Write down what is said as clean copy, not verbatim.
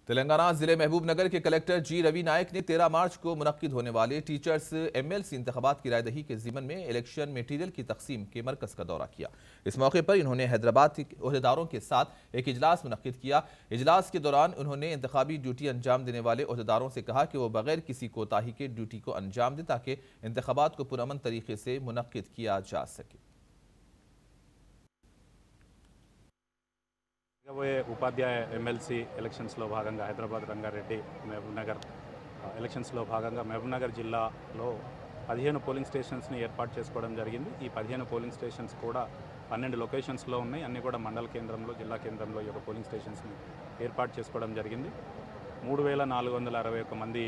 तेलंगाना जिले महबूब नगर के कलेक्टर जी रवि नायक ने 13 मार्च को मुनक्किद होने वाले टीचर्स एमएलसी इंतखाबात की रायदही के ज़िमन में इलेक्शन मटीरियल की तकसीम के मरकज़ का दौरा किया। इस मौके पर इन्होंने हैदराबाद के ओहदेदारों के साथ एक इजलास मुनक्किद किया। इजलास के दौरान उन्होंने इंतखाबी ड्यूटी अंजाम देने वाले ओहदेदारों से कहा कि वो बगैर किसी कोताही के ड्यूटी को अंजाम दें ताकि इंतखाबात को पुरअमन तरीके से मुनक्किद किया जा सके। उपाध्याय एमएलसी एलक्षन्स भागंगा हैदराबाद रंगारेड्डी महबूब नगर एलक्षन्स भागंगा महबूब नगर जिल्लालो 15 పోలింగ్ స్టేషన్స్ ని ఏర్పాటు చేసుకోవడం జరిగింది। ఈ 15 పోలింగ్ స్టేషన్స్ కూడా 12 లొకేషన్స్ లో ఉన్నాయి। అన్ని కూడా మండల కేంద్రంలో జిల్లా కేంద్రంలో ఈ పోలింగ్ స్టేషన్స్ ని ఏర్పాటు చేసుకోవడం జరిగింది। 3461 మంది